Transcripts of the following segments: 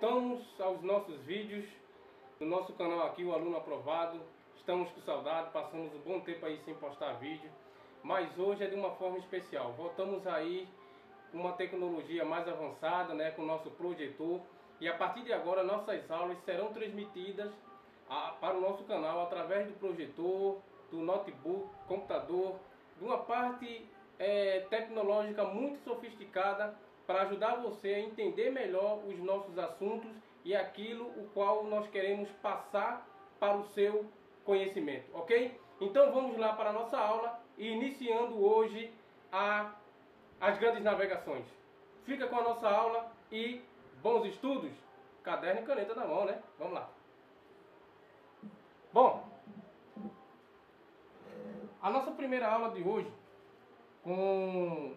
Voltamos aos nossos vídeos no nosso canal aqui, o Aluno Aprovado. Estamos com saudade, passamos um bom tempo aí sem postar vídeo, mas hoje é de uma forma especial. Voltamos aí com uma tecnologia mais avançada, né, com o nosso projetor, e a partir de agora nossas aulas serão transmitidas para o nosso canal através do projetor, do notebook, computador, de uma parte tecnológica muito sofisticada para ajudar você a entender melhor os nossos assuntos e aquilo o qual nós queremos passar para o seu conhecimento, ok? Então vamos lá para a nossa aula, iniciando hoje as grandes navegações. Fica com a nossa aula e bons estudos. Caderno e caneta na mão, né? Vamos lá. Bom, a nossa primeira aula de hoje, com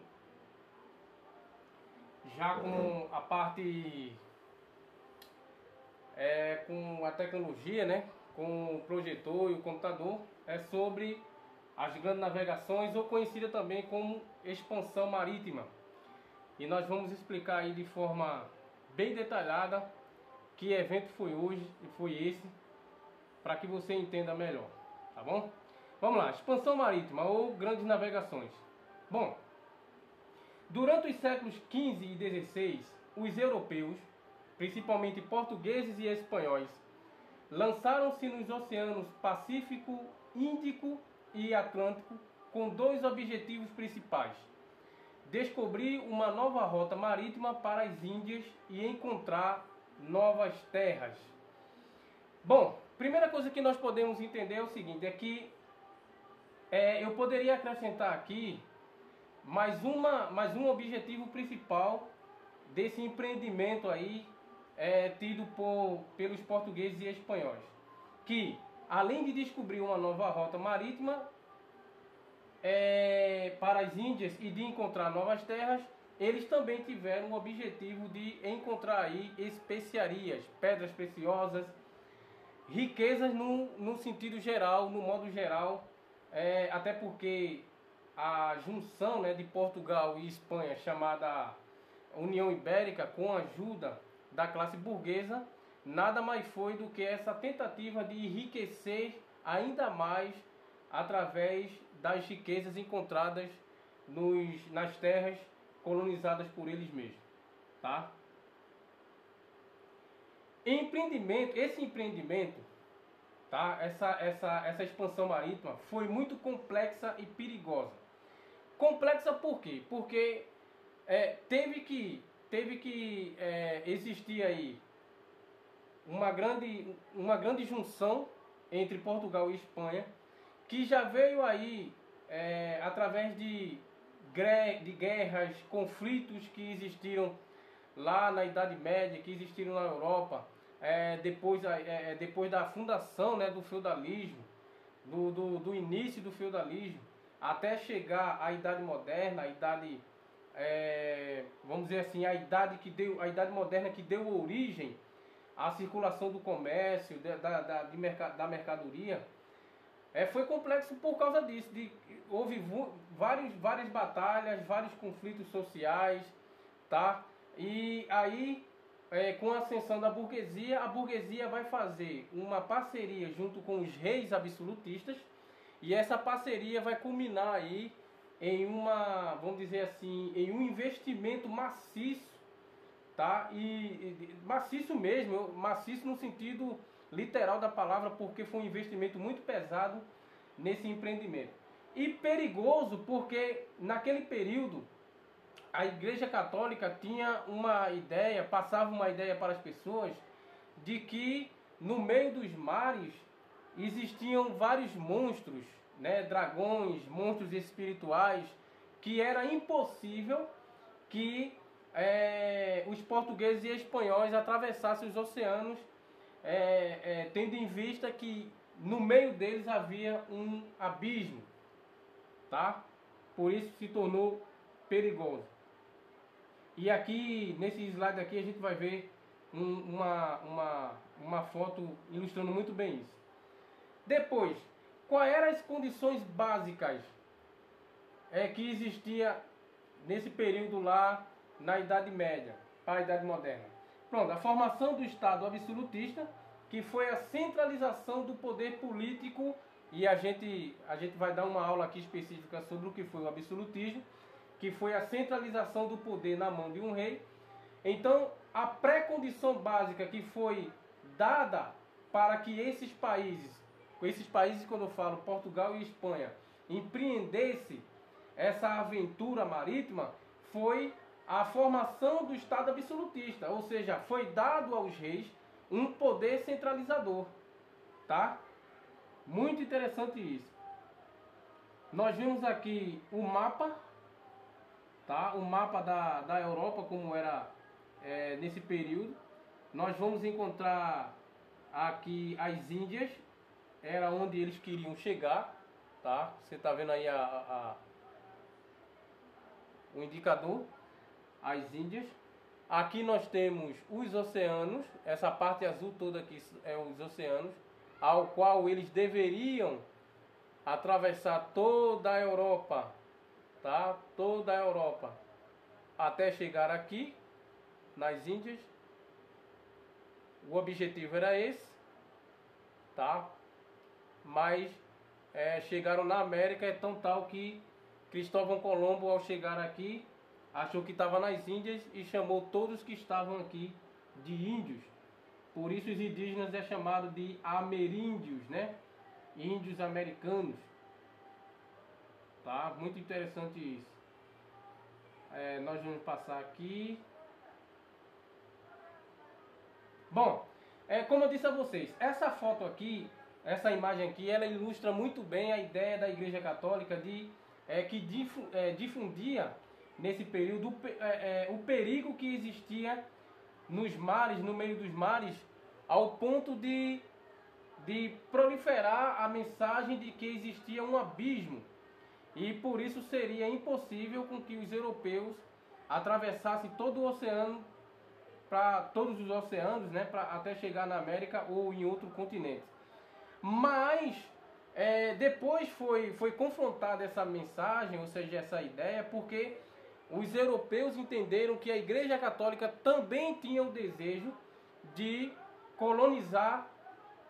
a parte com a tecnologia, né, com o projetor e o computador, é sobre as grandes navegações, ou conhecida também como expansão marítima. E nós vamos explicar aí de forma bem detalhada que evento foi hoje e foi esse, para que você entenda melhor, tá bom? Vamos lá, expansão marítima ou grandes navegações. Bom, durante os séculos XV e XVI, os europeus, principalmente portugueses e espanhóis, lançaram-se nos oceanos Pacífico, Índico e Atlântico com dois objetivos principais: descobrir uma nova rota marítima para as Índias e encontrar novas terras. Bom, primeira coisa que nós podemos entender é o seguinte, é que eu poderia acrescentar aqui mais um objetivo principal desse empreendimento aí tido pelos portugueses e espanhóis, que além de descobrir uma nova rota marítima para as Índias e de encontrar novas terras, eles também tiveram o objetivo de encontrar aí especiarias, pedras preciosas, riquezas no sentido geral, no modo geral, até porque a junção, né, de Portugal e Espanha, chamada União Ibérica, com a ajuda da classe burguesa, nada mais foi do que essa tentativa de enriquecer ainda mais através das riquezas encontradas nas terras colonizadas por eles mesmos, tá? Esse empreendimento, tá? Essa expansão marítima foi muito complexa e perigosa. Complexa por quê? Porque teve que existir aí uma grande junção entre Portugal e Espanha, que já veio aí através de guerras, conflitos que existiram lá na Idade Média, que existiram na Europa, depois da fundação, né, do feudalismo, do início do feudalismo, até chegar à Idade Moderna, a idade, vamos dizer assim, a idade moderna que deu origem à circulação do comércio, da mercadoria. Foi complexo por causa disso, houve várias batalhas, vários conflitos sociais, tá? E aí, com a ascensão da burguesia, a burguesia vai fazer uma parceria junto com os reis absolutistas, e essa parceria vai culminar aí em vamos dizer assim, em um investimento maciço, tá? E maciço mesmo, maciço no sentido literal da palavra, porque foi um investimento muito pesado nesse empreendimento. E perigoso porque naquele período a Igreja Católica tinha passava uma ideia para as pessoas de que no meio dos mares existiam vários monstros, né, dragões, monstros espirituais, que era impossível que os portugueses e espanhóis atravessassem os oceanos, tendo em vista que no meio deles havia um abismo, tá? Por isso se tornou perigoso. E aqui, nesse slide aqui, a gente vai ver uma foto ilustrando muito bem isso. Depois, quais eram as condições básicas que existia nesse período lá na Idade Média para a Idade Moderna? Pronto, a formação do Estado absolutista, que foi a centralização do poder político, e a gente vai dar uma aula aqui específica sobre o que foi o absolutismo, que foi a centralização do poder na mão de um rei. Então, a pré-condição básica que foi dada para que esses países quando eu falo Portugal e Espanha, empreendesse essa aventura marítima, foi a formação do Estado absolutista, ou seja, foi dado aos reis um poder centralizador, tá? Muito interessante isso. Nós vimos aqui o mapa, tá? O mapa da Europa como era nesse período. Nós vamos encontrar aqui as Índias, era onde eles queriam chegar, tá? Você está vendo aí o indicador, as Índias. Aqui nós temos os oceanos, essa parte azul toda aqui é os oceanos, ao qual eles deveriam atravessar toda a Europa, tá? Toda a Europa, até chegar aqui nas Índias. O objetivo era esse, tá? Mas chegaram na América, é tão tal que Cristóvão Colombo, ao chegar aqui, achou que estava nas Índias e chamou todos que estavam aqui de índios. Por isso os indígenas é chamado de ameríndios, né? Índios americanos. Tá? Muito interessante isso. Nós vamos passar aqui. Bom, como eu disse a vocês, essa foto aqui, essa imagem aqui, ela ilustra muito bem a ideia da Igreja Católica que difundia nesse período o perigo que existia nos mares, no meio dos mares, ao ponto de proliferar a mensagem de que existia um abismo, e por isso seria impossível com que os europeus atravessassem todo o oceano, para todos os oceanos, né, até chegar na América ou em outro continente. Mas depois foi confrontada essa mensagem, ou seja, essa ideia, porque os europeus entenderam que a Igreja Católica também tinha o desejo de colonizar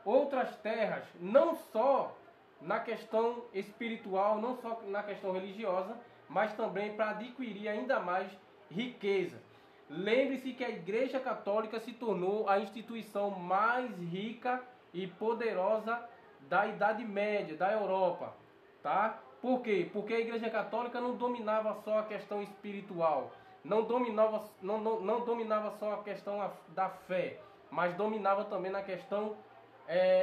outras terras, não só na questão espiritual, não só na questão religiosa, mas também para adquirir ainda mais riqueza. Lembre-se que a Igreja Católica se tornou a instituição mais rica e poderosa da Idade Média, da Europa, tá? Por quê? Porque a Igreja Católica não dominava só a questão espiritual, não dominava só a questão da fé, mas dominava também na questão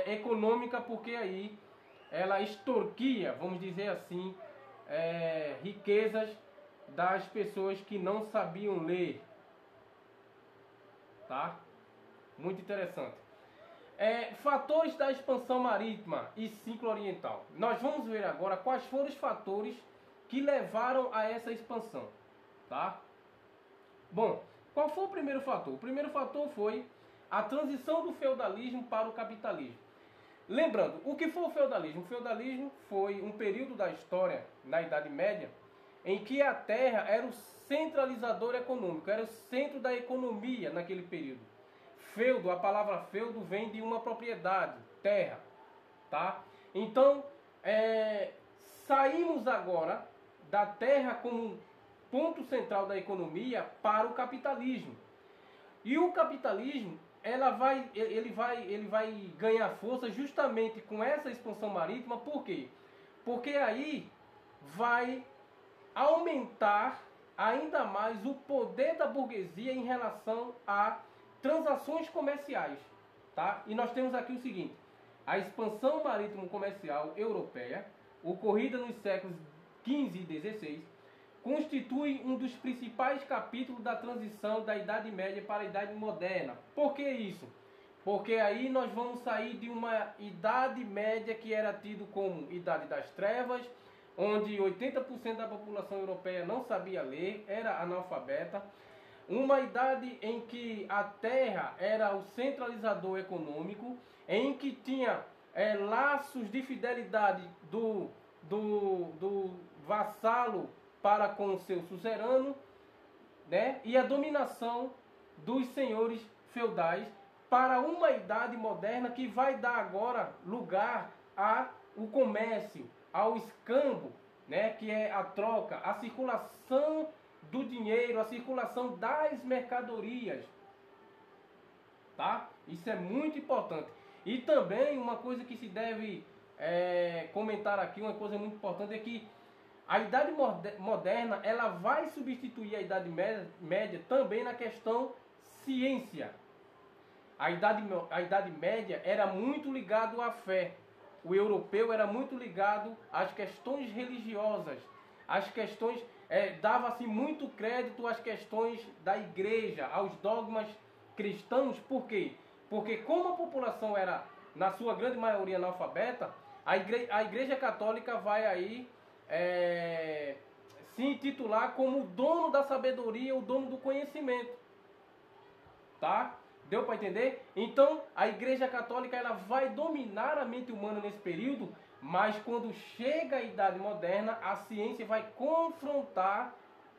econômica, porque aí ela extorquia, vamos dizer assim, riquezas das pessoas que não sabiam ler, tá? Muito interessante. Fatores da expansão marítima e ciclo oriental. Nós vamos ver agora quais foram os fatores que levaram a essa expansão, tá? Bom, qual foi o primeiro fator? O primeiro fator foi a transição do feudalismo para o capitalismo. Lembrando, o que foi o feudalismo? O feudalismo foi um período da história, na Idade Média, em que a terra era o centralizador econômico, era o centro da economia naquele período. Feudo, a palavra feudo vem de uma propriedade, terra, tá? Então, saímos agora da terra como ponto central da economia para o capitalismo. E o capitalismo, ele vai ganhar força justamente com essa expansão marítima. Por quê? Porque aí vai aumentar ainda mais o poder da burguesia em relação a transações comerciais, tá? E nós temos aqui o seguinte: a expansão marítimo comercial europeia, ocorrida nos séculos XV e XVI, constitui um dos principais capítulos da transição da Idade Média para a Idade Moderna. Por que isso? Porque aí nós vamos sair de uma Idade Média que era tido como Idade das Trevas, onde 80% da população europeia não sabia ler, era analfabeta. Uma idade em que a terra era o centralizador econômico, em que tinha laços de fidelidade do vassalo para com o seu suzerano, né? E a dominação dos senhores feudais para uma idade moderna que vai dar agora lugar ao comércio, ao escambo, né, que é a troca, a circulação do dinheiro, a circulação das mercadorias. Tá? Isso é muito importante. E também uma coisa que se deve comentar aqui, uma coisa muito importante é que a Idade Moderna ela vai substituir a Idade Média também na questão ciência. A Idade Média era muito ligado à fé. O europeu era muito ligado às questões religiosas. As questões dava-se muito crédito às questões da igreja, aos dogmas cristãos. Por quê? Porque como a população era, na sua grande maioria, analfabeta, a igreja católica vai aí se intitular como o dono da sabedoria, o dono do conhecimento. Tá? Deu para entender? Então, a igreja católica ela vai dominar a mente humana nesse período, mas quando chega a Idade Moderna, a ciência vai confrontar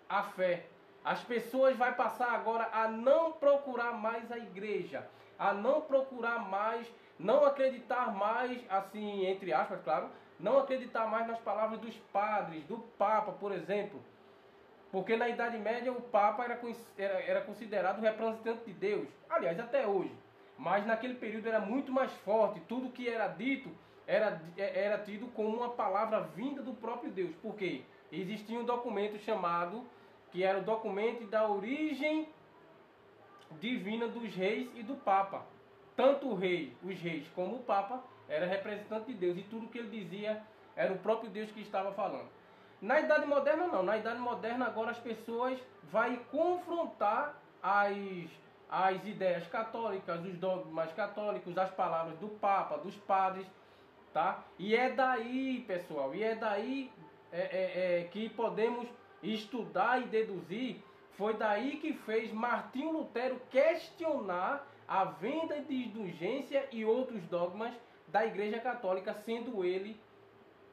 a fé. As pessoas vão passar agora a não procurar mais a igreja, a não procurar mais, não acreditar mais, assim, entre aspas, claro, não acreditar mais nas palavras dos padres, do Papa, por exemplo. Porque na Idade Média o Papa era considerado o representante de Deus. Aliás, até hoje. Mas naquele período era muito mais forte. Tudo que era dito era tido como uma palavra vinda do próprio Deus. Por quê? Existia um documento chamado, que era o documento da origem divina dos reis e do Papa. Tanto os reis como o Papa era representante de Deus. E tudo que ele dizia era o próprio Deus que estava falando. Na Idade Moderna não. Na Idade Moderna agora as pessoas vão confrontar as ideias católicas, os dogmas católicos, as palavras do Papa, dos padres, tá? E é daí, pessoal, que podemos estudar e deduzir. Foi daí que fez Martinho Lutero questionar a venda de indulgência e outros dogmas da Igreja Católica, sendo ele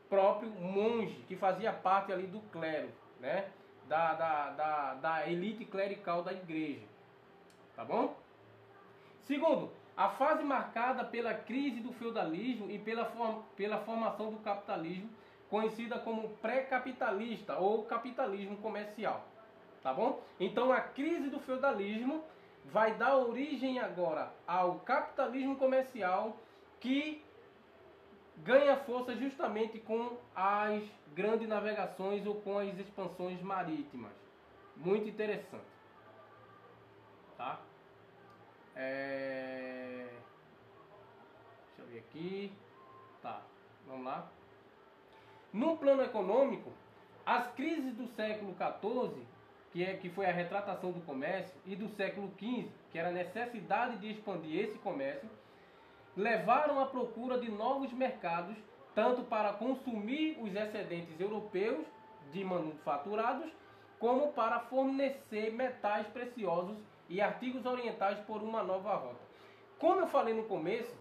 próprio monge, que fazia parte ali do clero, né? Da elite clerical da igreja. Tá bom? Segundo, a fase marcada pela crise do feudalismo e pela formação do capitalismo, conhecida como pré-capitalista ou capitalismo comercial. Tá bom? Então a crise do feudalismo vai dar origem agora ao capitalismo comercial, que ganha força justamente com as grandes navegações ou com as expansões marítimas. Muito interessante. Tá? Deixa eu ver aqui. Tá, vamos lá. No plano econômico, as crises do século XIV, que foi a retratação do comércio, e do século XV, que era a necessidade de expandir esse comércio, levaram à procura de novos mercados, tanto para consumir os excedentes europeus de manufaturados, como para fornecer metais preciosos e artigos orientais por uma nova rota. Como eu falei no começo,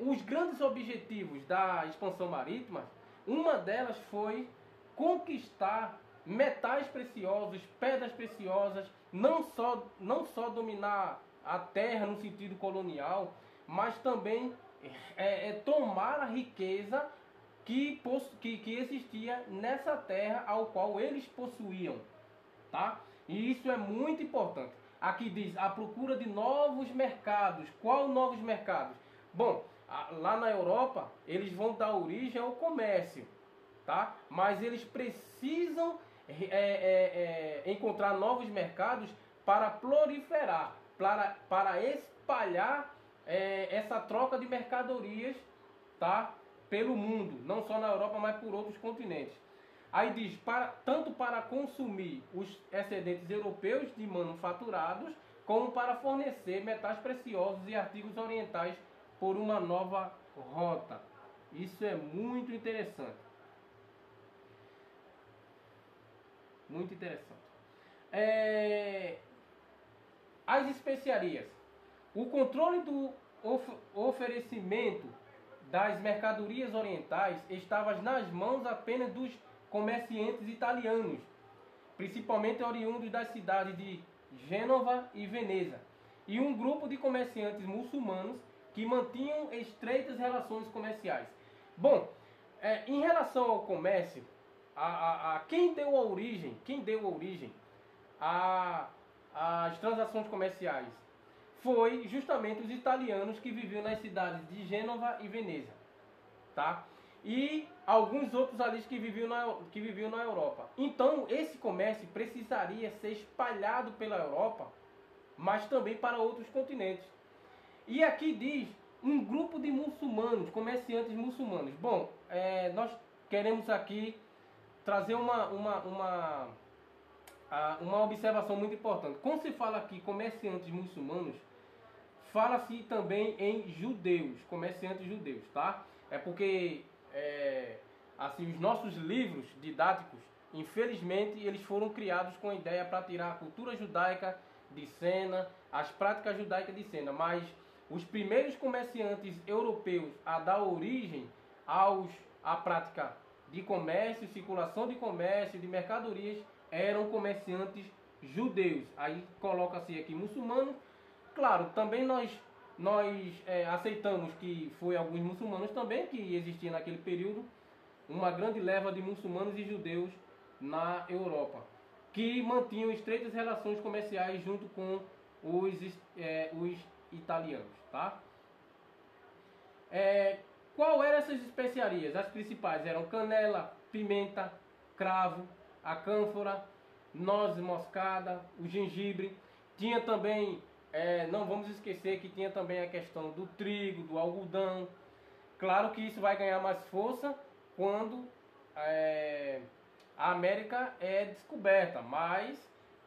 os grandes objetivos da expansão marítima, uma delas foi conquistar metais preciosos, pedras preciosas, não só dominar a terra no sentido colonial, mas também tomar a riqueza que existia nessa terra ao qual eles possuíam, tá? E isso é muito importante. Aqui diz a procura de novos mercados. Qual novos mercados? Bom, lá na Europa eles vão dar origem ao comércio, tá? Mas eles precisam encontrar novos mercados para proliferar, para espalhar essa troca de mercadorias, tá? Pelo mundo, não só na Europa, mas por outros continentes. Aí diz, tanto para consumir os excedentes europeus de manufaturados, como para fornecer metais preciosos e artigos orientais por uma nova rota. Isso é muito interessante. Muito interessante. As especiarias. O controle do oferecimento das mercadorias orientais estava nas mãos apenas dos comerciantes italianos, principalmente oriundos das cidades de Gênova e Veneza. e um grupo de comerciantes muçulmanos que mantinham estreitas relações comerciais. Bom, em relação ao comércio, quem deu origem às transações comerciais foi justamente os italianos que viviam nas cidades de Gênova e Veneza, tá? E alguns outros ali que viviam na Europa. Então, esse comércio precisaria ser espalhado pela Europa, mas também para outros continentes. E aqui diz um grupo de muçulmanos, comerciantes muçulmanos. Bom, nós queremos aqui trazer uma observação muito importante. Quando se fala aqui comerciantes muçulmanos, fala-se também em judeus, comerciantes judeus, tá? É porque assim, os nossos livros didáticos, infelizmente, eles foram criados com a ideia para tirar a cultura judaica de cena, as práticas judaicas de cena, mas os primeiros comerciantes europeus a dar origem à prática de comércio, circulação de comércio, de mercadorias, eram comerciantes judeus. Aí coloca-se aqui muçulmanos. Claro, também nós aceitamos que foi alguns muçulmanos também que existia naquele período, uma grande leva de muçulmanos e judeus na Europa, que mantinham estreitas relações comerciais junto com os italianos, tá? Qual eram essas especiarias? As principais eram canela, pimenta, cravo, a cânfora, noz moscada, o gengibre. Tinha também, não vamos esquecer que tinha também a questão do trigo, do algodão. Claro que isso vai ganhar mais força quando a América é descoberta, mas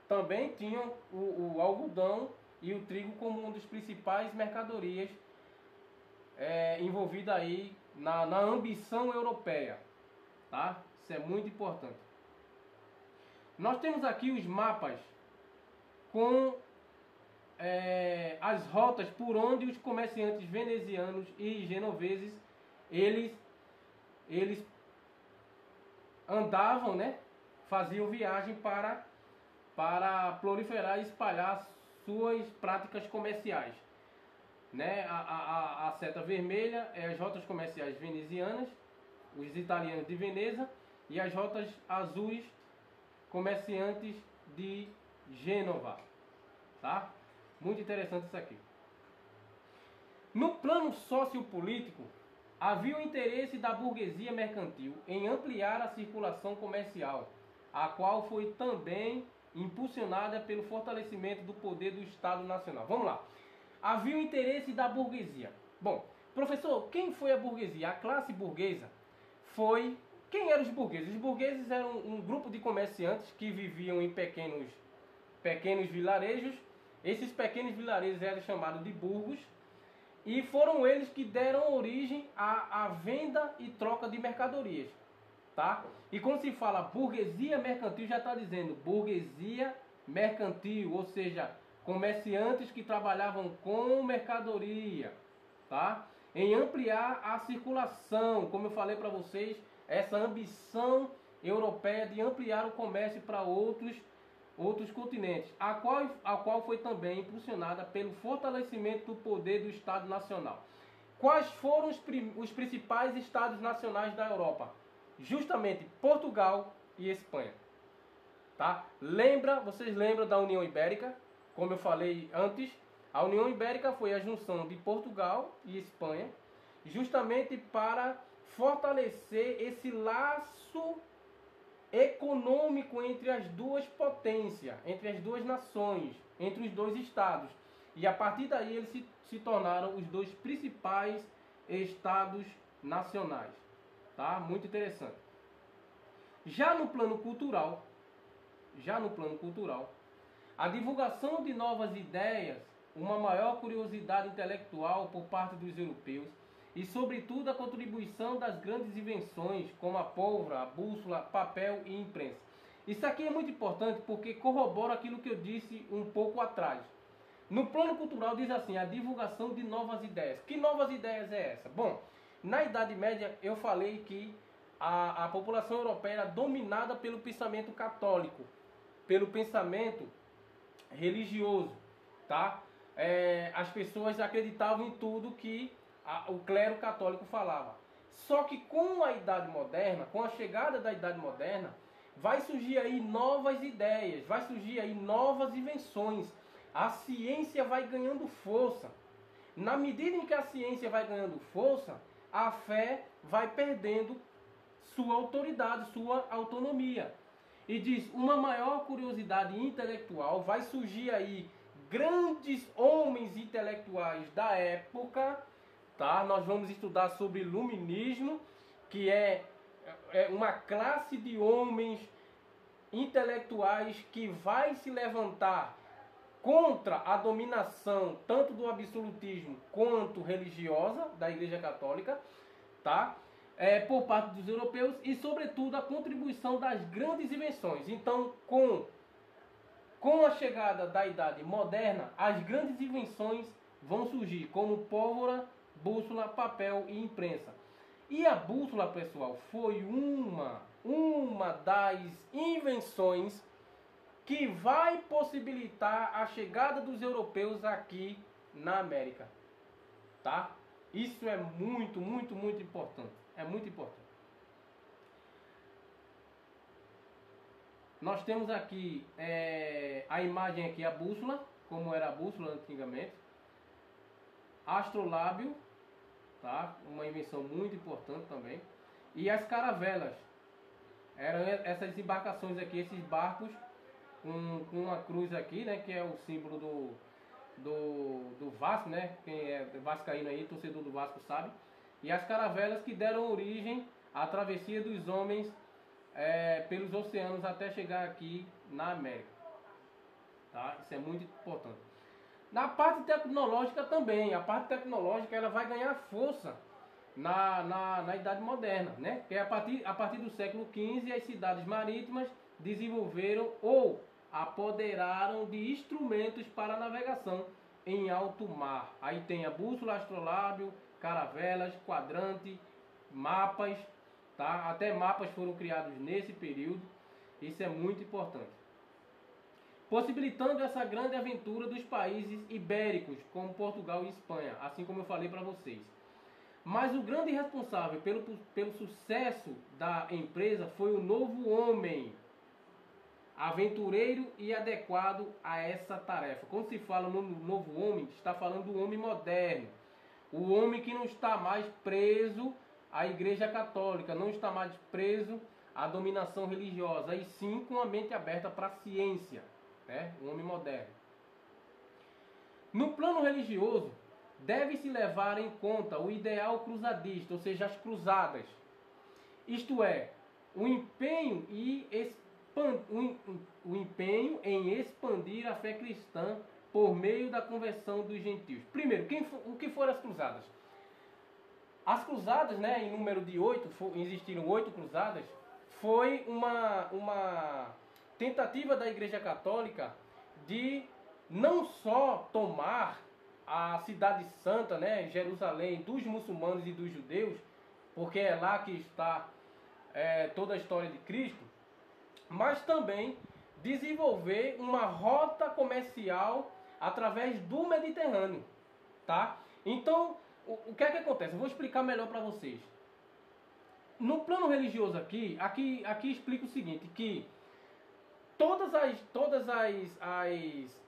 também tinham o algodão e o trigo como uma das principais mercadorias envolvida aí na ambição europeia, tá? Isso é muito importante. Nós temos aqui os mapas com as rotas por onde os comerciantes venezianos e genoveses eles andavam, né? Faziam viagem para proliferar e espalhar suas práticas comerciais, né? A seta vermelha é as rotas comerciais venezianas, os italianos de Veneza, e as rotas azuis, comerciantes de Gênova, tá? Muito interessante isso aqui. No plano sociopolítico, havia o interesse da burguesia mercantil em ampliar a circulação comercial, a qual foi também impulsionada pelo fortalecimento do poder do Estado Nacional. Vamos lá. Havia o interesse da burguesia. Bom, professor, quem foi a burguesia? A classe burguesa foi... Quem eram os burgueses? Os burgueses eram um grupo de comerciantes que viviam em pequenos vilarejos. Esses pequenos vilarejos eram chamados de burgos. E foram eles que deram origem à venda e troca de mercadorias, tá? E quando se fala burguesia mercantil, já está dizendo burguesia mercantil, ou seja, comerciantes que trabalhavam com mercadoria, tá? Em ampliar a circulação, como eu falei para vocês, essa ambição europeia de ampliar o comércio para outros continentes, a qual foi também impulsionada pelo fortalecimento do poder do Estado Nacional. Quais foram os principais Estados Nacionais da Europa? Justamente Portugal e Espanha. Tá? Vocês lembram da União Ibérica? Como eu falei antes, a União Ibérica foi a junção de Portugal e Espanha, justamente para fortalecer esse laço econômico entre as duas potências, entre as duas nações, entre os dois estados. E a partir daí eles se tornaram os dois principais estados nacionais. Tá? Muito interessante. Já no plano cultural, a divulgação de novas ideias, uma maior curiosidade intelectual por parte dos europeus e, sobretudo, a contribuição das grandes invenções como a pólvora, a bússola, papel e imprensa. Isso aqui é muito importante porque corrobora aquilo que eu disse um pouco atrás. No plano cultural diz assim, a divulgação de novas ideias. Que novas ideias é essa? Bom, na Idade Média eu falei que a população europeia era dominada pelo pensamento católico, pelo pensamento religioso, tá? as pessoas acreditavam em tudo que o clero católico falava. Só que com a Idade Moderna, com a chegada da Idade Moderna, vai surgir aí novas ideias, vai surgir aí novas invenções. A ciência vai ganhando força. Na medida em que a ciência vai ganhando força, a fé vai perdendo sua autoridade, sua autonomia. E diz, uma maior curiosidade intelectual, vai surgir aí grandes homens intelectuais da época, tá? Nós vamos estudar sobre iluminismo, que é uma classe de homens intelectuais que vai se levantar contra a dominação tanto do absolutismo quanto religiosa da Igreja Católica, tá? Por parte dos europeus e, sobretudo, a contribuição das grandes invenções. Então, com a chegada da Idade Moderna, as grandes invenções vão surgir, como pólvora, bússola, papel e imprensa. E a bússola, pessoal, foi uma das invenções que vai possibilitar a chegada dos europeus aqui na América, tá? Isso é muito, muito, muito importante. É muito importante. Nós temos aqui a imagem aqui, a bússola, como era a bússola antigamente. Astrolábio, tá? Uma invenção muito importante também. E as caravelas. Eram essas embarcações aqui, esses barcos com uma cruz aqui, né? Que é o símbolo do Vasco, né? Quem é vascaíno aí, torcedor do Vasco sabe. E as caravelas que deram origem à travessia dos homens pelos oceanos até chegar aqui na América. Tá? Isso é muito importante. Na parte tecnológica também, a parte tecnológica ela vai ganhar força na Idade Moderna, né? Que é a partir do século XV as cidades marítimas desenvolveram ou apoderaram de instrumentos para navegação em alto mar. Aí tem a bússola, astrolábio, caravelas, quadrante, mapas, tá? Até mapas foram criados nesse período. Isso é muito importante. Possibilitando essa grande aventura dos países ibéricos, como Portugal e Espanha, assim como eu falei para vocês. Mas o grande responsável pelo sucesso da empresa foi o novo homem, aventureiro e adequado a essa tarefa. Quando se fala no novo homem, está falando do homem moderno. O homem que não está mais preso à Igreja Católica, não está mais preso à dominação religiosa, e sim com a mente aberta para a ciência, né? O homem moderno. No plano religioso, deve-se levar em conta o ideal cruzadista, ou seja, as cruzadas. Isto é, o empenho em expandir a fé cristã por meio da conversão dos gentios. Primeiro, o que foram as cruzadas? As cruzadas, né, em número de 8, existiram 8 cruzadas, foi uma tentativa da Igreja Católica de não só tomar a cidade santa, né, Jerusalém, dos muçulmanos e dos judeus, porque é lá que está toda a história de Cristo, mas também desenvolver uma rota comercial através do Mediterrâneo, tá? Então, o que é que acontece? Eu vou explicar melhor para vocês. No plano religioso aqui explica o seguinte, que todas as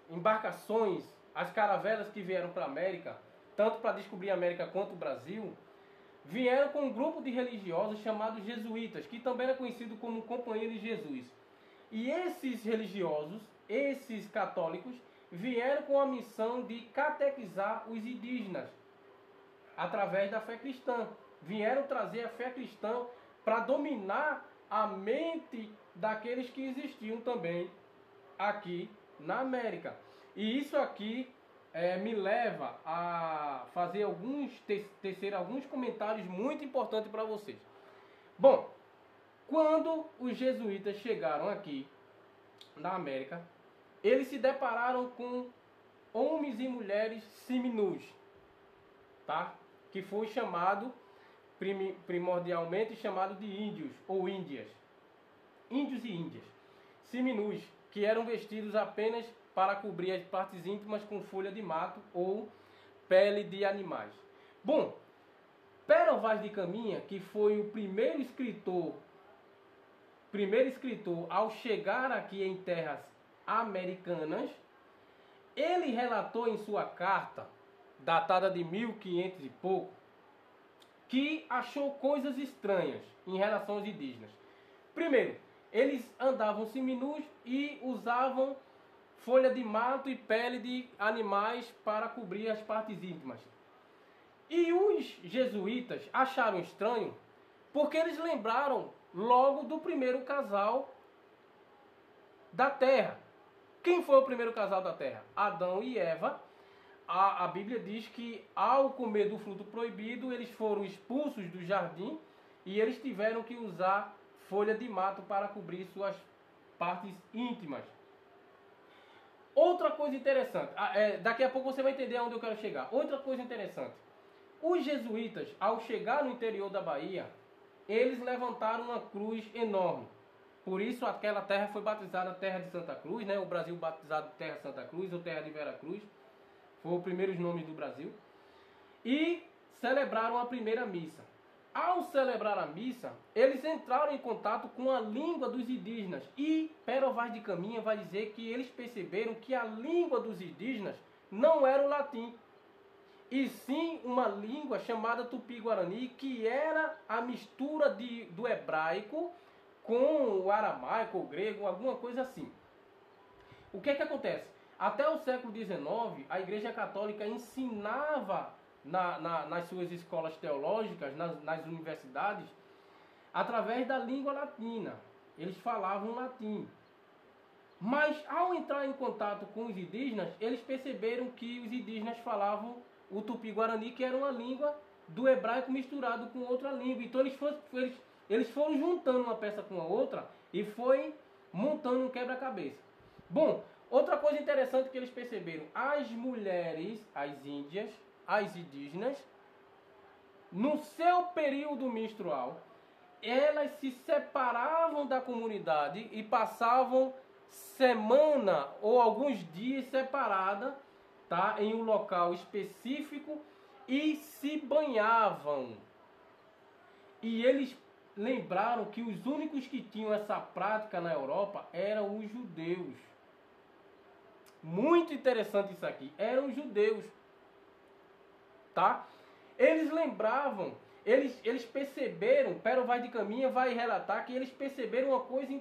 embarcações, as caravelas que vieram para a América, tanto para descobrir a América quanto o Brasil, vieram com um grupo de religiosos chamados jesuítas, que também era conhecido como Companhia de Jesus. E esses religiosos, esses católicos, vieram com a missão de catequizar os indígenas através da fé cristã. Vieram trazer a fé cristã para dominar a mente daqueles que existiam também aqui na América. E isso aqui me leva a fazer tecer alguns comentários muito importantes para vocês. Bom, quando os jesuítas chegaram aqui na América, eles se depararam com homens e mulheres seminus, tá? Que foi chamado, primordialmente chamado de índios ou índias. Índios e índias. Seminus, que eram vestidos apenas para cobrir as partes íntimas com folha de mato ou pele de animais. Bom, Pero Vaz de Caminha, que foi o primeiro escritor ao chegar aqui em terras americanas, ele relatou em sua carta, datada de 1500 e pouco, que achou coisas estranhas em relação aos indígenas. Primeiro, eles andavam seminus e usavam folha de mato e pele de animais para cobrir as partes íntimas. E os jesuítas acharam estranho porque eles lembraram logo do primeiro casal da terra. Quem foi o primeiro casal da terra? Adão e Eva. A Bíblia diz que ao comer do fruto proibido, eles foram expulsos do jardim e eles tiveram que usar folha de mato para cobrir suas partes íntimas. Outra coisa interessante, daqui a pouco você vai entender aonde eu quero chegar. Outra coisa interessante, os jesuítas, ao chegar no interior da Bahia, eles levantaram uma cruz enorme. Por isso aquela terra foi batizada Terra de Santa Cruz, né? O Brasil batizado Terra Santa Cruz ou Terra de Vera Cruz. Foram os primeiros nomes do Brasil. E celebraram a primeira missa. Ao celebrar a missa, eles entraram em contato com a língua dos indígenas. E Pero Vaz de Caminha vai dizer que eles perceberam que a língua dos indígenas não era o latim, e sim uma língua chamada Tupi-Guarani, que era a mistura do hebraico com o aramaico, o grego, alguma coisa assim. O que é que acontece? Até o século XIX, a Igreja Católica ensinava nas suas escolas teológicas, nas universidades, através da língua latina. Eles falavam latim. Mas ao entrar em contato com os indígenas, eles perceberam que os indígenas falavam o Tupi-Guarani, que era uma língua do hebraico misturado com outra língua. Então eles foram juntando uma peça com a outra e foi montando um quebra-cabeça. Bom, outra coisa interessante que eles perceberam, as mulheres, as índias, as indígenas, no seu período menstrual, elas se separavam da comunidade e passavam semana ou alguns dias separadas, tá, em um local específico e se banhavam. E eles lembraram que os únicos que tinham essa prática na Europa eram os judeus. Muito interessante isso aqui. Eram os judeus. Tá? Eles lembravam, eles perceberam, Pero Vaz de Caminha vai relatar que eles perceberam uma coisa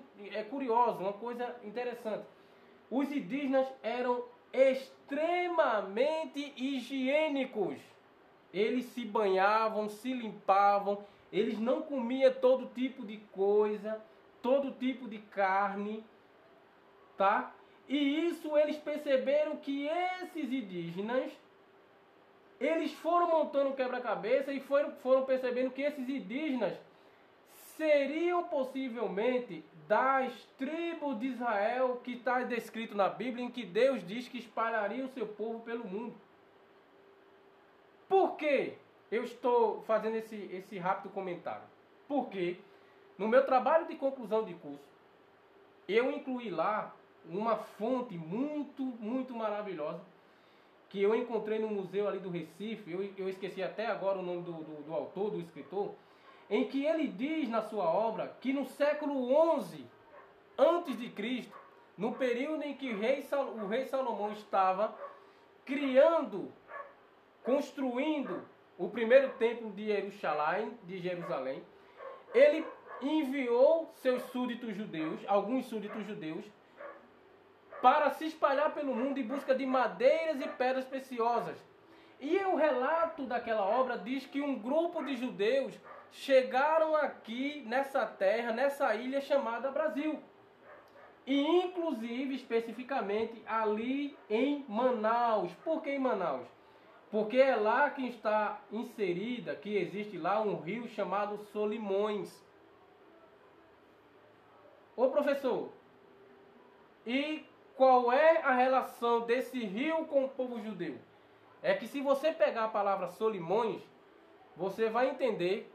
curiosa, uma coisa interessante. Os indígenas eram extremamente higiênicos. Eles se banhavam, se limpavam, eles não comiam todo tipo de coisa, todo tipo de carne, tá? E isso eles perceberam que esses indígenas, eles foram montando um quebra-cabeça e foram percebendo que esses indígenas seriam possivelmente das tribos de Israel que está descrito na Bíblia, em que Deus diz que espalharia o seu povo pelo mundo. Por que eu estou fazendo esse rápido comentário? Porque no meu trabalho de conclusão de curso, eu incluí lá uma fonte muito maravilhosa que eu encontrei no museu ali do Recife. Eu esqueci até agora o nome do autor, do escritor, em que ele diz na sua obra que no século XI a.C., no período em que o rei Salomão estava construindo o primeiro templo de Jerusalém, ele enviou seus súditos judeus, alguns súditos judeus, para se espalhar pelo mundo em busca de madeiras e pedras preciosas. E o relato daquela obra diz que um grupo de judeus chegaram aqui nessa terra, nessa ilha chamada Brasil. E inclusive, especificamente, ali em Manaus. Por que em Manaus? Porque é lá que está inserida, que existe lá um rio chamado Solimões. Ô professor, e qual é a relação desse rio com o povo judeu? É que se você pegar a palavra Solimões, você vai entender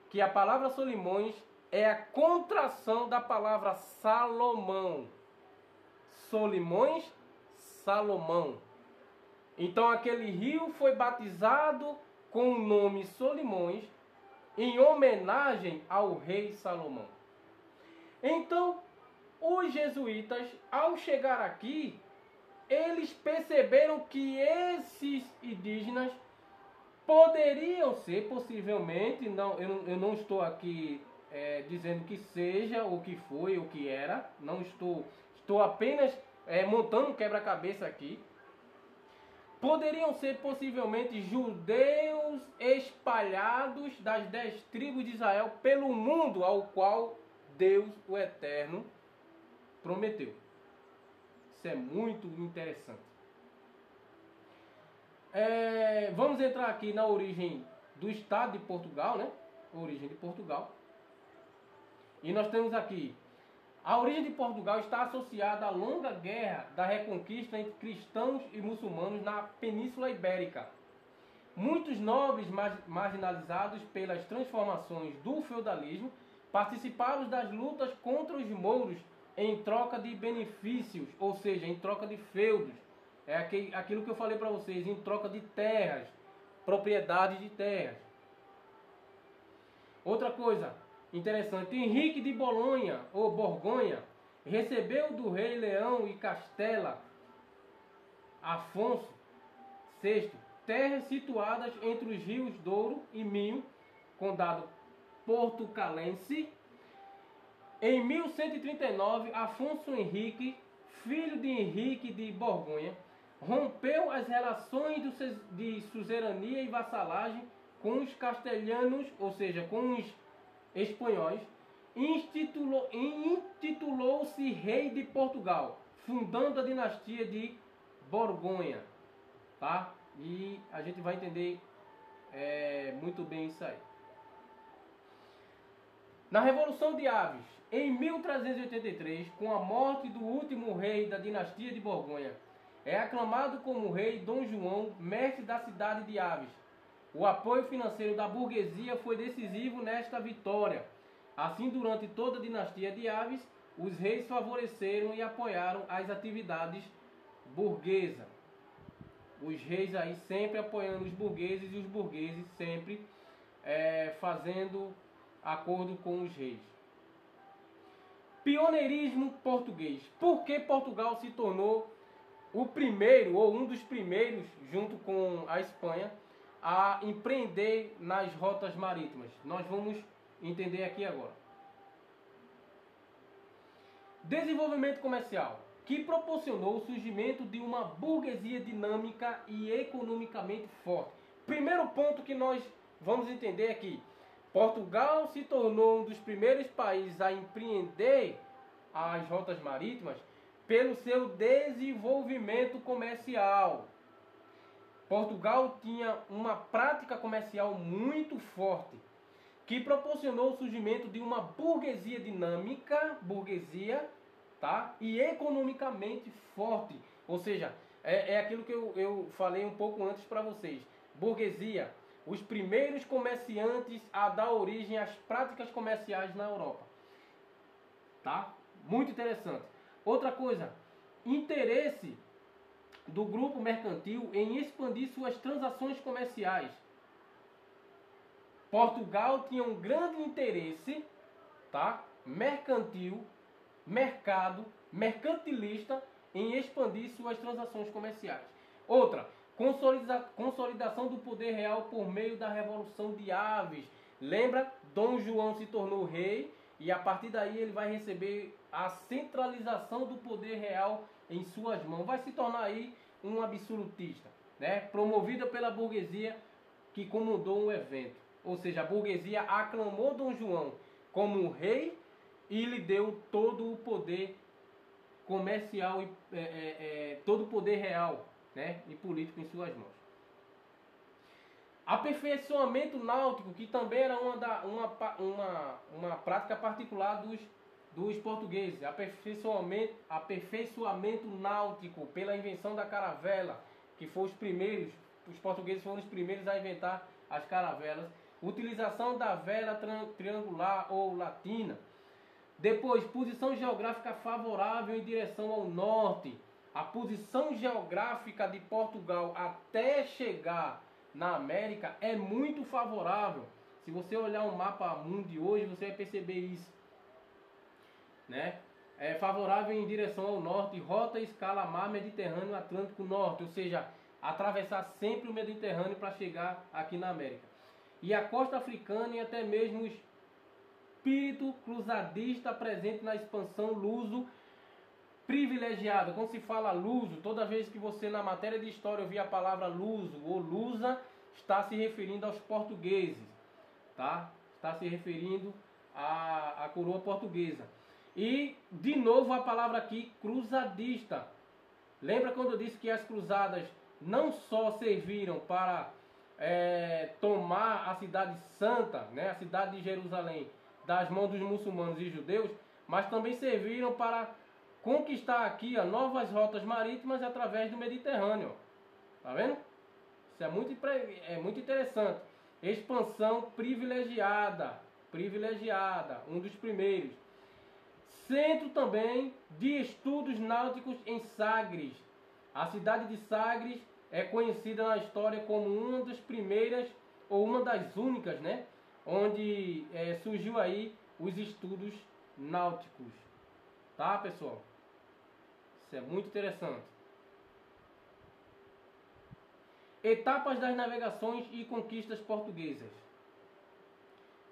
que a palavra Solimões é a contração da palavra Salomão. Solimões, Salomão. Então aquele rio foi batizado com o nome Solimões, em homenagem ao rei Salomão. Então, os jesuítas, ao chegar aqui, eles perceberam que esses indígenas poderiam ser, possivelmente, eu não estou aqui dizendo que seja, o que foi, o que era, não estou apenas montando um quebra-cabeça aqui. Poderiam ser possivelmente judeus espalhados das 10 tribos de Israel pelo mundo ao qual Deus, o Eterno, prometeu. Isso é muito interessante. Vamos entrar aqui na origem do Estado de Portugal, né? Origem de Portugal. E nós temos aqui: a origem de Portugal está associada à longa guerra da reconquista entre cristãos e muçulmanos na Península Ibérica. Muitos nobres marginalizados pelas transformações do feudalismo participaram das lutas contra os mouros em troca de benefícios, ou seja, em troca de feudos. É aquilo que eu falei para vocês, em troca de terras, propriedades de terras. Outra coisa interessante: Henrique de Bolonha, ou Borgonha, recebeu do rei Leão e Castela Afonso VI terras situadas entre os rios Douro e Minho, condado portucalense. Em 1139, Afonso Henrique, filho de Henrique de Borgonha, rompeu as relações de suzerania e vassalagem com os castelhanos, ou seja, com os espanhóis, e intitulou-se rei de Portugal, fundando a dinastia de Borgonha, tá? E a gente vai entender muito bem isso aí. Na Revolução de Aves, em 1383, com a morte do último rei da dinastia de Borgonha, é aclamado como rei Dom João, mestre da cidade de Aves. O apoio financeiro da burguesia foi decisivo nesta vitória. Assim, durante toda a dinastia de Aves, os reis favoreceram e apoiaram as atividades burguesas. Os reis aí sempre apoiando os burgueses e os burgueses sempre fazendo acordo com os reis. Pioneirismo português. Por que Portugal se tornou o primeiro, ou um dos primeiros, junto com a Espanha, a empreender nas rotas marítimas? Nós vamos entender aqui agora. Desenvolvimento comercial, que proporcionou o surgimento de uma burguesia dinâmica e economicamente forte. Primeiro ponto que nós vamos entender é que Portugal se tornou um dos primeiros países a empreender as rotas marítimas pelo seu desenvolvimento comercial. Portugal tinha uma prática comercial muito forte, que proporcionou o surgimento de uma burguesia dinâmica, tá? E economicamente forte. Ou seja, é aquilo que eu falei um pouco antes para vocês. Burguesia, os primeiros comerciantes a dar origem às práticas comerciais na Europa. Tá? Muito interessante. Outra coisa, interesse do grupo mercantil em expandir suas transações comerciais. Portugal tinha um grande interesse, tá? Mercantilista em expandir suas transações comerciais. Outra, consolidação do poder real por meio da Revolução de Aves. Lembra? Dom João se tornou rei e a partir daí ele vai receber a centralização do poder real em suas mãos. Vai se tornar aí um absolutista, né? Promovida pela burguesia que comandou o evento. Ou seja, a burguesia aclamou Dom João como rei e lhe deu todo o poder comercial e todo o poder real, né, e político em suas mãos. Aperfeiçoamento náutico, que também era uma prática particular dos portugueses. Aperfeiçoamento náutico pela invenção da caravela, que foi os portugueses foram os primeiros a inventar as caravelas. Utilização da vela triangular ou latina. Depois, posição geográfica favorável em direção ao norte. a posição geográfica de Portugal até chegar na América é muito favorável. Se você olhar o mapa mundo de hoje, você vai perceber isso, né? É favorável em direção ao norte, rota escala mar Mediterrâneo Atlântico Norte, ou seja, atravessar sempre o Mediterrâneo para chegar aqui na América. E a costa africana e até mesmo o espírito cruzadista presente na expansão luso privilegiada. Quando se fala luso, toda vez que você na matéria de história ouvir a palavra luso ou lusa, está se referindo aos portugueses, tá? Está se referindo à coroa portuguesa. E, de novo, a palavra aqui, cruzadista. Lembra quando eu disse que as cruzadas não só serviram para tomar a cidade santa, né, a cidade de Jerusalém, das mãos dos muçulmanos e judeus, mas também serviram para conquistar aqui novas rotas marítimas através do Mediterrâneo. Tá vendo? Isso é muito interessante. Expansão privilegiada, um dos primeiros. Centro também de estudos náuticos em Sagres. A cidade de Sagres é conhecida na história como uma das primeiras, ou uma das únicas, né? Onde surgiu aí os estudos náuticos. Tá, pessoal? Isso é muito interessante. Etapas das navegações e conquistas portuguesas.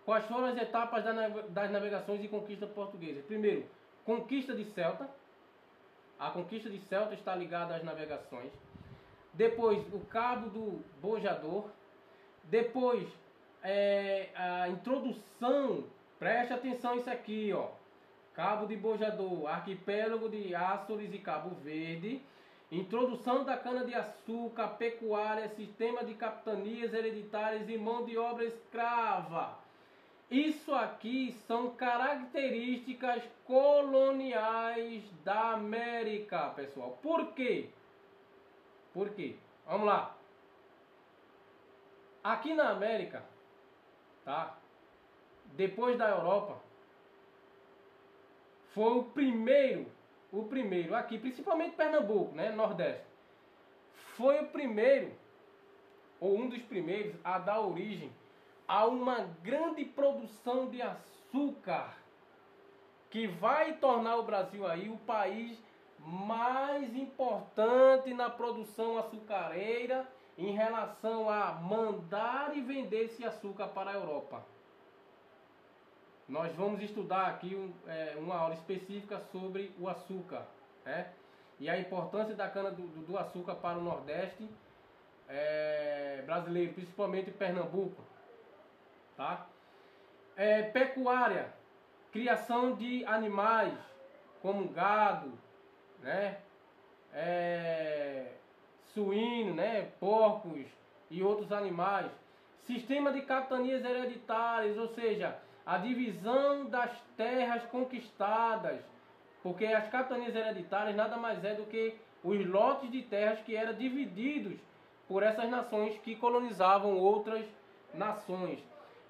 Quais foram as etapas das navegações e conquistas portuguesas? Primeiro, conquista de Celta. A conquista de Celta está ligada às navegações. Depois, o Cabo do Bojador. Depois, a introdução. Preste atenção isso aqui, ó. Cabo de Bojador, arquipélago de Açores e Cabo Verde. Introdução da cana-de-açúcar, pecuária, sistema de capitanias hereditárias e mão de obra escrava. Isso aqui são características coloniais da América, pessoal. Por quê? Por quê? Vamos lá. Aqui na América, tá? Depois da Europa, foi o primeiro aqui, principalmente Pernambuco, né, Nordeste. Foi o primeiro, ou um dos primeiros, a dar origem a uma grande produção de açúcar, que vai tornar o Brasil aí o país mais importante na produção açucareira em relação a mandar e vender esse açúcar para a Europa. Nós vamos estudar aqui uma aula específica sobre o açúcar, né? E a importância da cana do açúcar para o Nordeste brasileiro, principalmente Pernambuco. Tá? Pecuária, criação de animais como gado, né? Suíno, né? Porcos e outros animais. Sistema de capitanias hereditárias, ou seja, a divisão das terras conquistadas, porque as capitanias hereditárias nada mais é do que os lotes de terras que eram divididos por essas nações que colonizavam outras nações.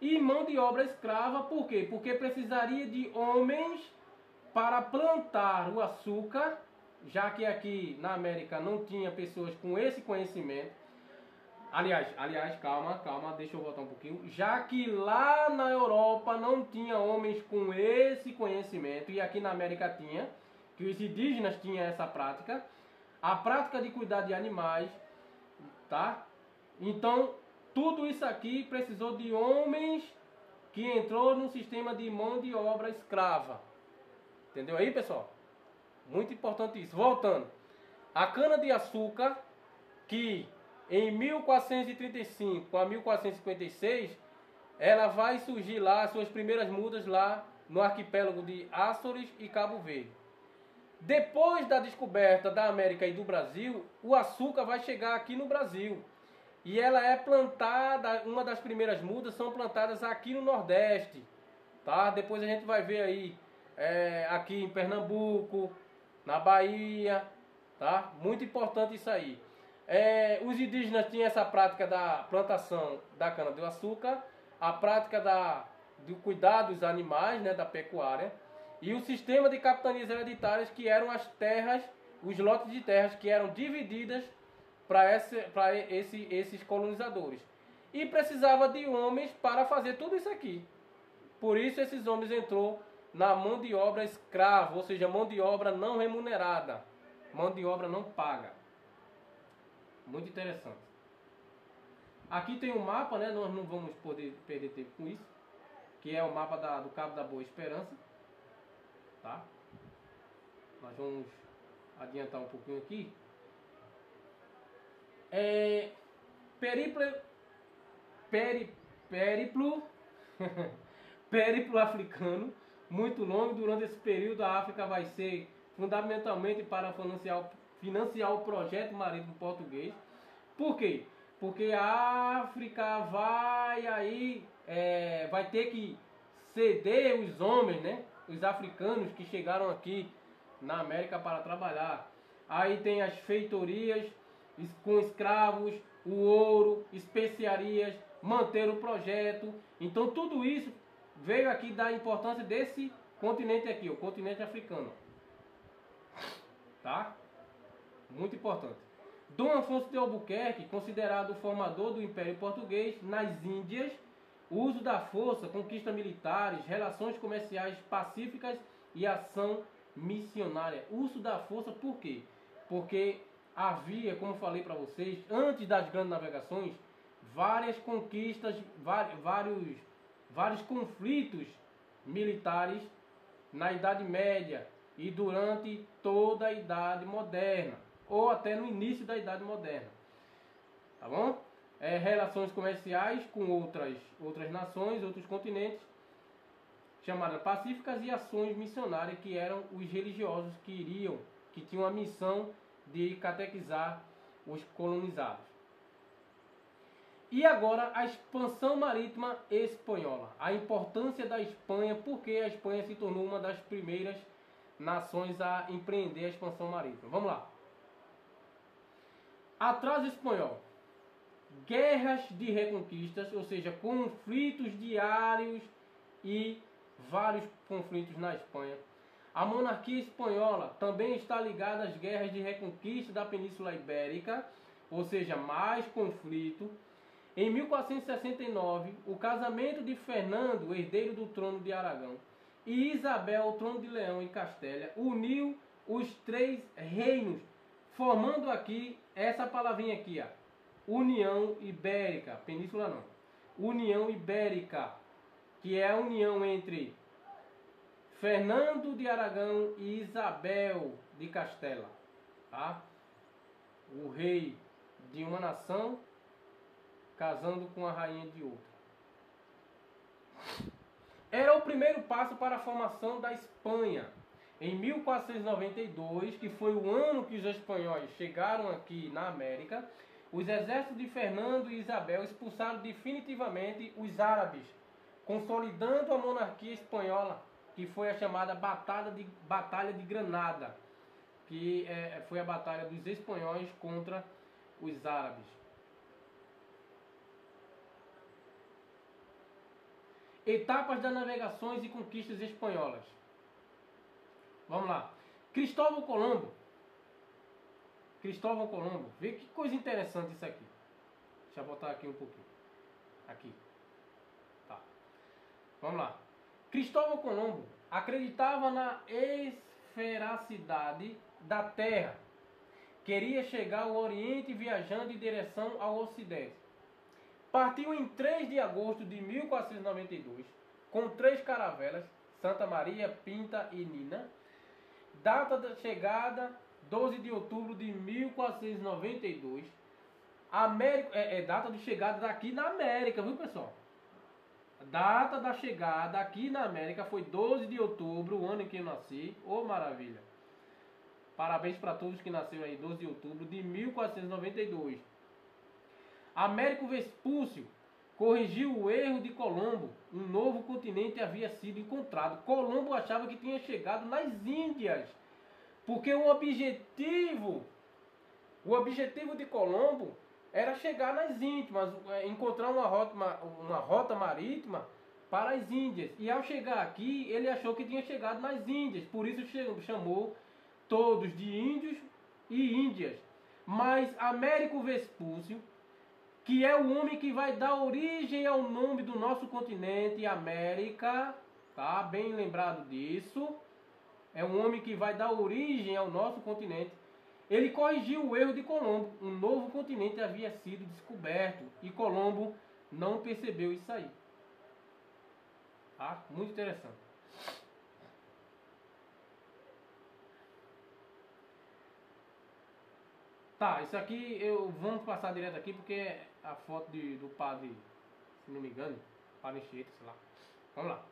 E mão de obra escrava, por quê? Porque precisaria de homens para plantar o açúcar, já que aqui na América não tinha pessoas com esse conhecimento. Aliás, calma, deixa eu voltar um pouquinho. Já que lá na Europa não tinha homens com esse conhecimento, e aqui na América tinha, que os indígenas tinham essa prática, a prática de cuidar de animais, tá? Então, tudo isso aqui precisou de homens que entrou no sistema de mão de obra escrava. Entendeu aí, pessoal? Muito importante isso. Voltando. A cana-de-açúcar, que em 1435 a 1456, ela vai surgir lá, suas primeiras mudas lá no arquipélago de Açores e Cabo Verde. Depois da descoberta da América e do Brasil, o açúcar vai chegar aqui no Brasil. E ela é plantada, uma das primeiras mudas são plantadas aqui no Nordeste. Tá? Depois a gente vai ver aí, aqui em Pernambuco, na Bahia. Tá? Muito importante isso aí. Os indígenas tinham essa prática da plantação da cana-de-açúcar, a prática do cuidado dos animais, né, da pecuária, e o sistema de capitanias hereditárias, que eram as terras os lotes de terras que eram divididas para esses colonizadores. E precisava de homens para fazer tudo isso aqui. Por isso esses homens entrou na mão de obra escrava, ou seja, mão de obra não remunerada, mão de obra não paga. Muito interessante. Aqui tem um mapa, né? Nós não vamos poder perder tempo com isso, que é o mapa do Cabo da Boa Esperança, tá? Nós vamos adiantar um pouquinho aqui. Périplo africano, muito longo. Durante esse período, a África vai ser fundamentalmente para financiar o projeto marítimo português. Por quê? Porque a África vai ter que ceder os homens, né? Os africanos que chegaram aqui na América para trabalhar. Aí tem as feitorias com escravos, o ouro, especiarias, manter o projeto. Então tudo isso veio aqui da importância desse continente aqui, o continente africano. Tá? Muito importante. Dom Afonso de Albuquerque, considerado o formador do Império Português nas Índias, o uso da força, conquistas militares, relações comerciais pacíficas e ação missionária. Uso da força por quê? Porque havia, como falei para vocês, antes das grandes navegações, várias conquistas, vários conflitos militares na Idade Média e durante toda a Idade Moderna, ou até no início da Idade Moderna. Tá bom? Relações comerciais com outras nações, outros continentes, chamadas pacíficas, e ações missionárias, que eram os religiosos que tinham a missão de catequizar os colonizados. E agora a expansão marítima espanhola. A importância da Espanha, porque a Espanha se tornou uma das primeiras nações a empreender a expansão marítima. Vamos lá. Atraso espanhol. Guerras de reconquistas, ou seja, conflitos diários e vários conflitos na Espanha. A monarquia espanhola também está ligada às guerras de reconquista da Península Ibérica, ou seja, mais conflito. Em 1469, o casamento de Fernando, herdeiro do trono de Aragão, e Isabel, o trono de Leão e Castélia, uniu os três reinos, formando aqui essa palavrinha aqui, ó, União Ibérica, Península não, União Ibérica, que é a união entre Fernando de Aragão e Isabel de Castela, tá? O rei de uma nação casando com a rainha de outra. Era o primeiro passo para a formação da Espanha. Em 1492, que foi o ano que os espanhóis chegaram aqui na América, os exércitos de Fernando e Isabel expulsaram definitivamente os árabes, consolidando a monarquia espanhola, que foi a chamada Batalha de Granada, que foi a batalha dos espanhóis contra os árabes. Etapas das navegações e conquistas espanholas. Vamos lá. Cristóvão Colombo. Vê que coisa interessante isso aqui. Deixa eu botar aqui um pouquinho. Aqui. Tá. Vamos lá. Cristóvão Colombo acreditava na esfericidade da Terra. Queria chegar ao Oriente viajando em direção ao Ocidente. Partiu em 3 de agosto de 1492 com 3 caravelas, Santa Maria, Pinta e Nina. Data da chegada, 12 de outubro de 1492. Data de chegada daqui na América, viu, pessoal? A data da chegada aqui na América foi 12 de outubro, o ano em que eu nasci. Ô, maravilha! Parabéns para todos que nasceram aí, 12 de outubro de 1492. Américo Vespúcio corrigiu o erro de Colombo. Um novo continente havia sido encontrado. Colombo achava que tinha chegado nas Índias, porque o objetivo de Colombo era chegar nas Índias, encontrar uma rota marítima para as Índias. E ao chegar aqui, ele achou que tinha chegado nas Índias. Por isso chamou todos de índios e Índias. Mas Américo Vespúcio, que é o homem que vai dar origem ao nome do nosso continente, América, tá? Bem lembrado disso. É um homem que vai dar origem ao nosso continente. Ele corrigiu o erro de Colombo. Um novo continente havia sido descoberto e Colombo não percebeu isso aí. Tá? Muito interessante. Tá, isso aqui vamos passar direto aqui porque é a foto do padre, se não me engano, padre Anchieta, sei lá. Vamos lá.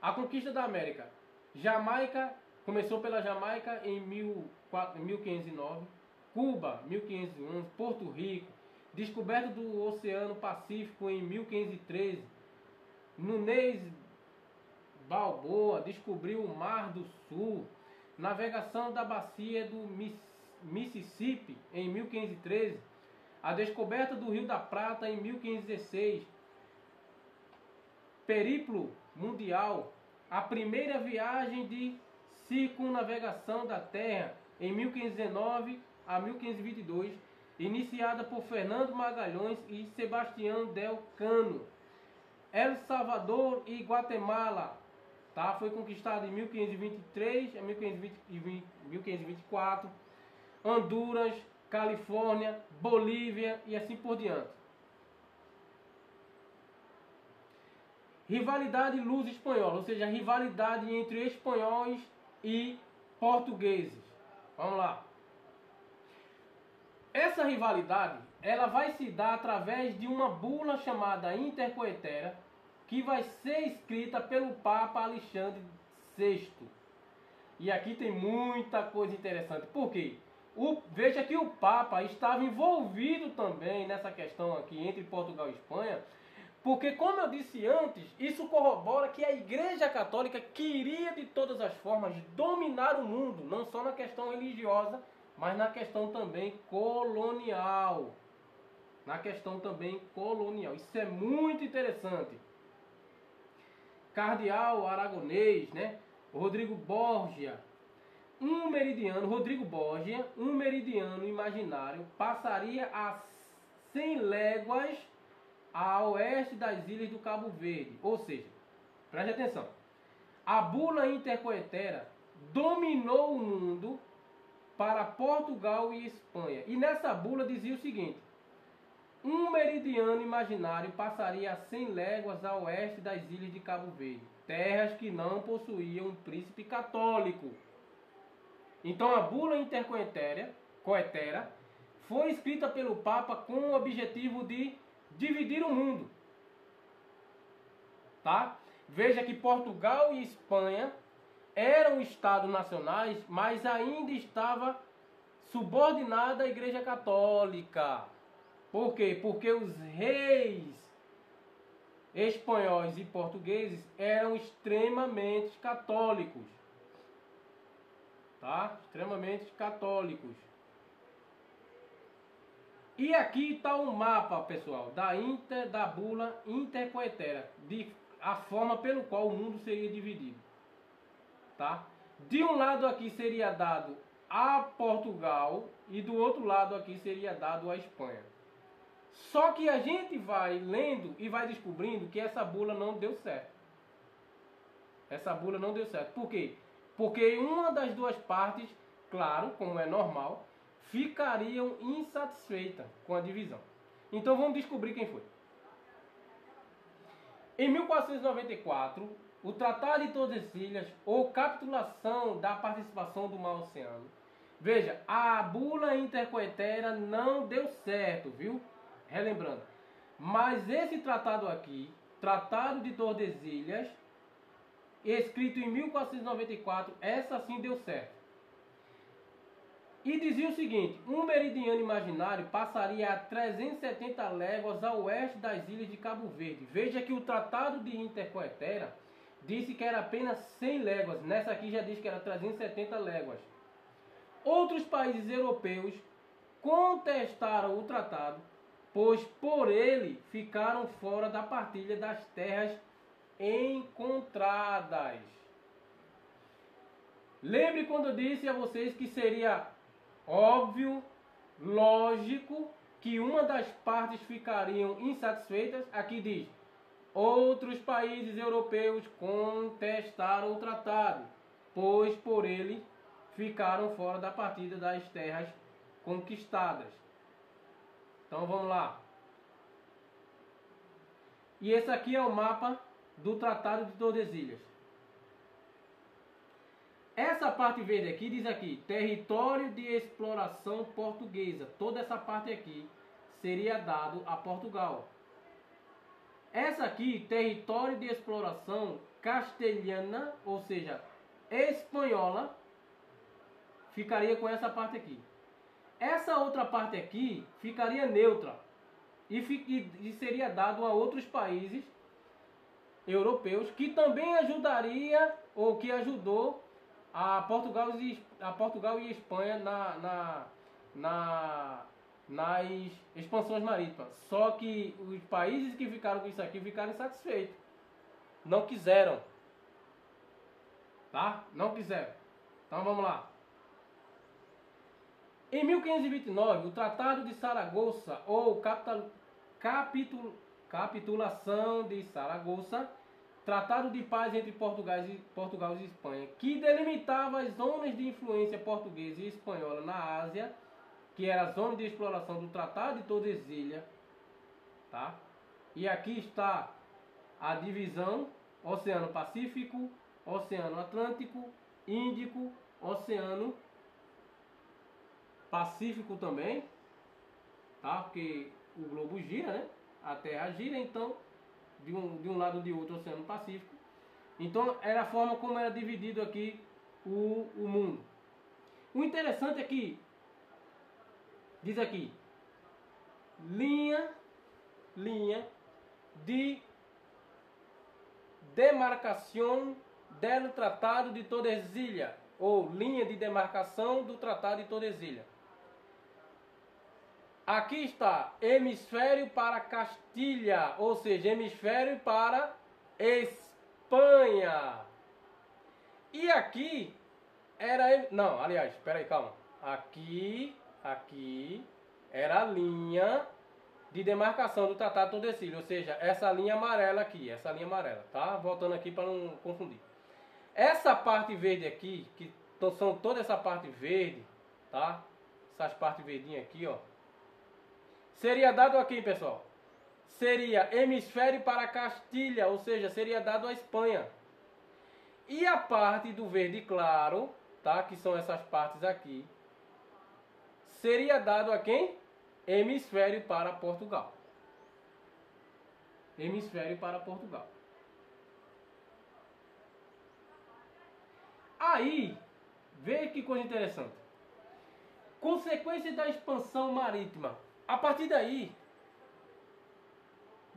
A conquista da América. Jamaica, começou pela Jamaica em 1509, Cuba, 1511, Porto Rico, descoberta do Oceano Pacífico em 1513, Nunes Balboa descobriu o Mar do Sul, navegação da bacia do Mississippi em 1513, a descoberta do Rio da Prata em 1516, periplo mundial, a primeira viagem de circunnavegação da Terra em 1519 a 1522, iniciada por Fernando Magalhães e Sebastião del Cano. El Salvador e Guatemala, tá? Foi conquistado em 1523 a 1524, Honduras, Califórnia, Bolívia e assim por diante. Rivalidade luso-espanhola, ou seja, rivalidade entre espanhóis e portugueses. Vamos lá. Essa rivalidade, ela vai se dar através de uma bula chamada Intercoetera, que vai ser escrita pelo Papa Alexandre VI. E aqui tem muita coisa interessante. Por quê? Veja que o Papa estava envolvido também nessa questão aqui entre Portugal e Espanha, porque, como eu disse antes, isso corrobora que a Igreja Católica queria de todas as formas dominar o mundo, não só na questão religiosa, mas na questão também colonial. Na questão também colonial. Isso é muito interessante. Cardeal aragonês, né? Rodrigo Borgia, um meridiano imaginário, passaria a 100 léguas a oeste das ilhas do Cabo Verde. Ou seja, preste atenção, a bula Intercoetera dominou o mundo para Portugal e Espanha. E nessa bula dizia o seguinte: um meridiano imaginário passaria a 100 léguas a oeste das ilhas de Cabo Verde, terras que não possuíam um príncipe católico. Então a bula Intercoetera foi escrita pelo Papa com o objetivo de dividir o mundo. Tá? Veja que Portugal e Espanha eram estados nacionais, mas ainda estava subordinada à Igreja Católica. Por quê? Porque os reis espanhóis e portugueses eram extremamente católicos. Tá? Extremamente católicos. E aqui está um mapa, pessoal, da bula Intercoetera, a forma pelo qual o mundo seria dividido. Tá? De um lado aqui seria dado a Portugal e do outro lado aqui seria dado a Espanha. Só que a gente vai lendo e vai descobrindo que essa bula não deu certo. Essa bula não deu certo. Por quê? Porque uma das duas partes, claro, como é normal, ficariam insatisfeitas com a divisão. Então vamos descobrir quem foi. Em 1494, o Tratado de Tordesilhas, ou capitulação da participação do Mar Oceano. Veja, a bula Intercoetera não deu certo, viu? Relembrando. Mas esse tratado aqui, Tratado de Tordesilhas, escrito em 1494, essa sim deu certo. E dizia o seguinte: um meridiano imaginário passaria a 370 léguas a oeste das ilhas de Cabo Verde. Veja que o Tratado de Intercoetera disse que era apenas 100 léguas. Nessa aqui já diz que era 370 léguas. Outros países europeus contestaram o tratado, pois por ele ficaram fora da partilha das terras encontradas. Lembre quando eu disse a vocês que seria óbvio, lógico, que uma das partes ficariam insatisfeitas. Aqui diz: outros países europeus contestaram o tratado, pois por ele ficaram fora da partida das terras conquistadas. Então vamos lá. E esse aqui é o mapa do Tratado de Tordesilhas. Essa parte verde aqui diz aqui: território de exploração portuguesa. Toda essa parte aqui seria dado a Portugal. Essa aqui, território de exploração castelhana, ou seja, espanhola, ficaria com essa parte aqui. Essa outra parte aqui ficaria neutra e seria dado a outros países europeus, que também ajudaria, ou que ajudou a Portugal e Espanha nas expansões marítimas. Só que os países que ficaram com isso aqui ficaram insatisfeitos. Não quiseram. Tá? Não quiseram. Então vamos lá. Em 1529, o Tratado de Saragoça, ou Capitulação de Saragoça, Tratado de Paz entre Portugal e Espanha, que delimitava as zonas de influência portuguesa e espanhola na Ásia, que era a zona de exploração do Tratado de Tordesilhas, tá? E aqui está a divisão: Oceano Pacífico, Oceano Atlântico, Índico, Oceano Pacífico também, tá? Porque o globo gira, né? A Terra gira, então de um lado ou de outro, Oceano Pacífico. Então era a forma como era dividido aqui o mundo. O interessante é que diz aqui: linha de demarcação do Tratado de Tordesilhas, ou linha de demarcação do Tratado de Tordesilhas. Aqui está hemisfério para Castilha, ou seja, hemisfério para Espanha. E aqui era... Não, aliás, espera aí, calma. Aqui era a linha de demarcação do Tratado de Tordesilhas, ou seja, essa linha amarela aqui, essa linha amarela, tá? Voltando aqui para não confundir. Essa parte verde aqui, que são toda essa parte verde, tá? Essas partes verdinhas aqui, ó. Seria dado a quem, pessoal? Seria hemisfério para Castilha, ou seja, seria dado à Espanha. E a parte do verde claro, tá? Que são essas partes aqui, seria dado a quem? Hemisfério para Portugal. Hemisfério para Portugal. Aí, veja que coisa interessante. Consequência da expansão marítima. A partir daí,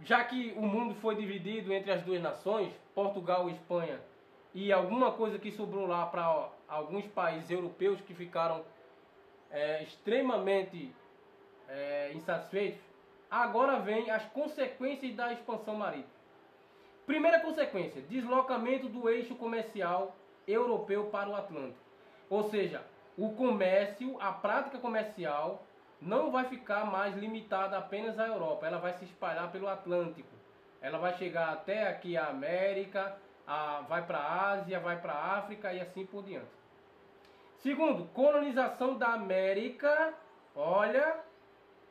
já que o mundo foi dividido entre as duas nações, Portugal e Espanha, e alguma coisa que sobrou lá para alguns países europeus que ficaram extremamente insatisfeitos, agora vem as consequências da expansão marítima. Primeira consequência: deslocamento do eixo comercial europeu para o Atlântico. Ou seja, o comércio, a prática comercial, não vai ficar mais limitada apenas à Europa. Ela vai se espalhar pelo Atlântico. Ela vai chegar até aqui a América, vai para a Ásia, vai para a África e assim por diante. Segundo, colonização da América. Olha,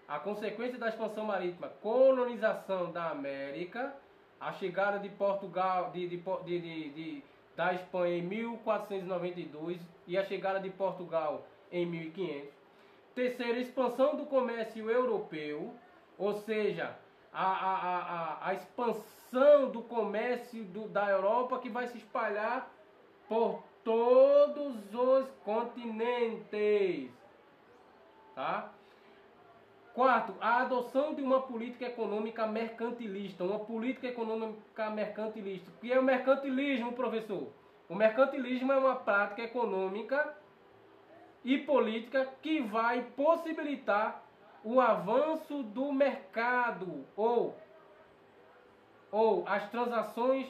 a consequência da expansão marítima: colonização da América, a chegada de Portugal, da Espanha em 1492 e a chegada de Portugal em 1500. Terceiro, expansão do comércio europeu, ou seja, a expansão do comércio da Europa, que vai se espalhar por todos os continentes, tá? Quarto, a adoção de uma política econômica mercantilista. Uma política econômica mercantilista. O que é o mercantilismo, professor? O mercantilismo é uma prática econômica e política que vai possibilitar o avanço do mercado ou as transações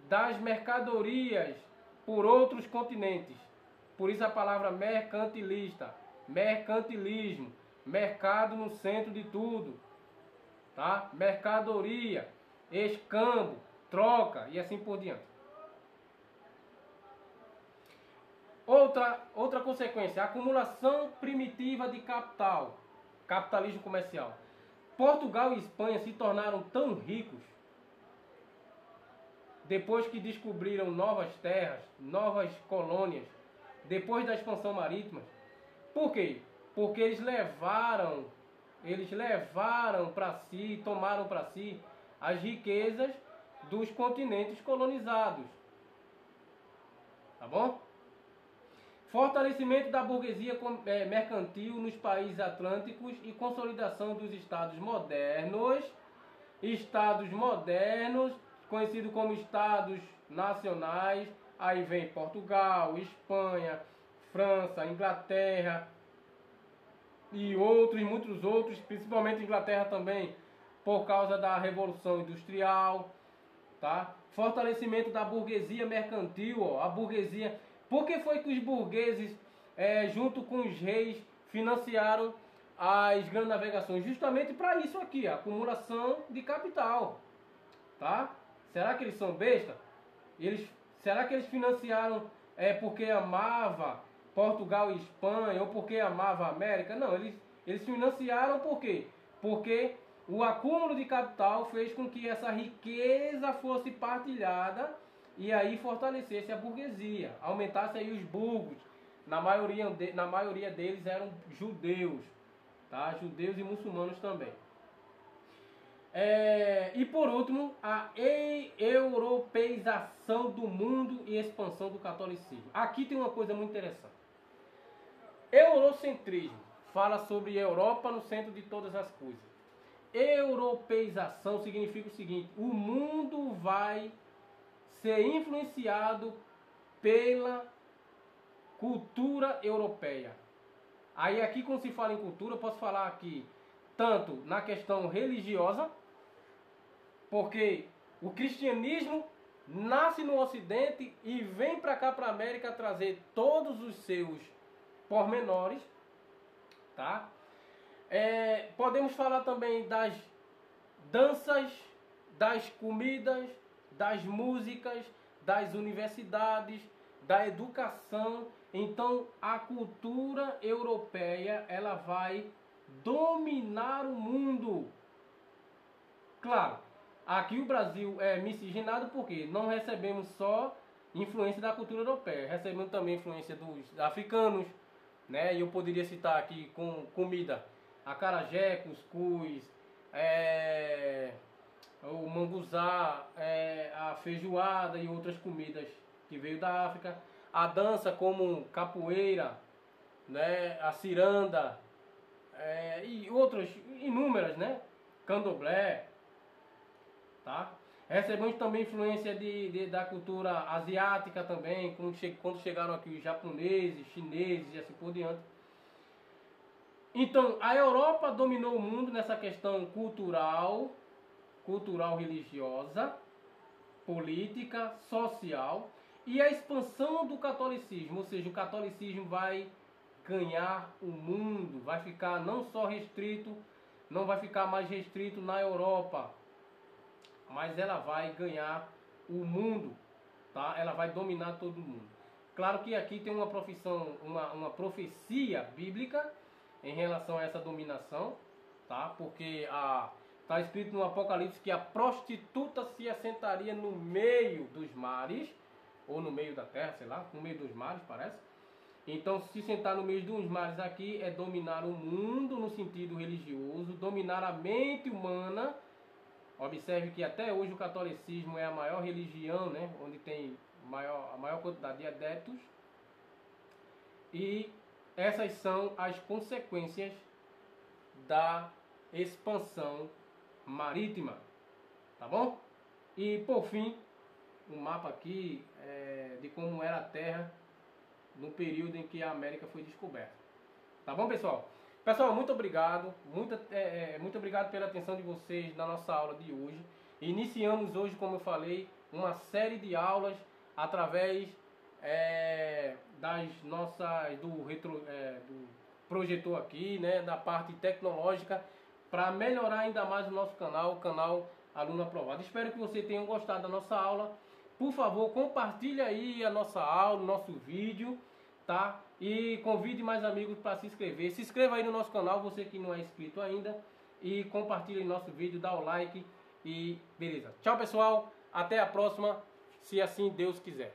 das mercadorias por outros continentes. Por isso a palavra mercantilista. mercantilismo, mercado no centro de tudo, tá? Mercadoria, escambo, troca e assim por diante. Outra consequência, acumulação primitiva de capital, capitalismo comercial. Portugal e Espanha se tornaram tão ricos depois que descobriram novas terras, novas colônias, depois da expansão marítima. Por quê? Porque eles levaram para si, tomaram para si as riquezas dos continentes colonizados. Tá bom? Fortalecimento da burguesia mercantil nos países atlânticos e consolidação dos estados modernos, conhecido como estados nacionais. Aí vem Portugal, Espanha, França, Inglaterra e muitos outros, principalmente Inglaterra também, por causa da Revolução Industrial, tá? Fortalecimento da burguesia mercantil, ó, a burguesia. Por que foi que os burgueses, junto com os reis, financiaram as grandes navegações? Justamente para isso aqui, a acumulação de capital, tá? Será que eles são besta? Será que eles financiaram porque amava Portugal e Espanha ou porque amava a América? Não, eles financiaram por quê? Porque o acúmulo de capital fez com que essa riqueza fosse partilhada e aí fortalecesse a burguesia, aumentasse aí os burgos. Na maioria deles eram judeus, tá? Judeus e muçulmanos também. E por último, a europeização do mundo e expansão do catolicismo. Aqui tem uma coisa muito interessante. Eurocentrismo fala sobre Europa no centro de todas as coisas. Europeização significa o seguinte: o mundo vai ser influenciado pela cultura europeia. Aí aqui, quando se fala em cultura, eu posso falar aqui tanto na questão religiosa, porque o cristianismo nasce no Ocidente e vem para cá, para a América, trazer todos os seus pormenores, tá? Podemos falar também das danças, das comidas, das músicas, das universidades, da educação. Então, a cultura europeia, ela vai dominar o mundo. Claro, aqui o Brasil é miscigenado porque não recebemos só influência da cultura europeia, recebemos também influência dos africanos, né? E eu poderia citar aqui com comida: acarajé, cuscuz, o manguzá, a feijoada e outras comidas que veio da África. A dança como capoeira, né? A ciranda, e outras inúmeras, né? Candomblé, tá? Recebemos também influência da cultura asiática também, quando chegaram aqui os japoneses, chineses e assim por diante. Então, a Europa dominou o mundo nessa questão cultural religiosa, política, social, e a expansão do catolicismo, ou seja, o catolicismo vai ganhar o mundo, vai ficar não vai ficar mais restrito na Europa, mas ela vai ganhar o mundo, tá? Ela vai dominar todo mundo. Claro que aqui tem uma profecia bíblica em relação a essa dominação, tá? Porque está escrito no Apocalipse que a prostituta se assentaria no meio dos mares, ou no meio da terra, sei lá, no meio dos mares, parece. Então, se sentar no meio dos mares aqui é dominar o mundo no sentido religioso, dominar a mente humana. Observe que até hoje o catolicismo é a maior religião, né? Onde tem a maior quantidade de adeptos. E essas são as consequências da expansão marítima, tá bom? E por fim, um mapa aqui de como era a Terra no período em que a América foi descoberta. Tá bom, pessoal? Pessoal, muito obrigado. Muito obrigado pela atenção de vocês na nossa aula de hoje. Iniciamos hoje, como eu falei, uma série de aulas através do projetou aqui, né, da parte tecnológica, para melhorar ainda mais o nosso canal, o canal Aluno Aprovado. Espero que você tenha gostado da nossa aula. Por favor, compartilhe aí a nossa aula, o nosso vídeo, tá? E convide mais amigos para se inscrever. Se inscreva aí no nosso canal, você que não é inscrito ainda. E compartilhe nosso vídeo, dá o like e beleza. Tchau, pessoal. Até a próxima, se assim Deus quiser.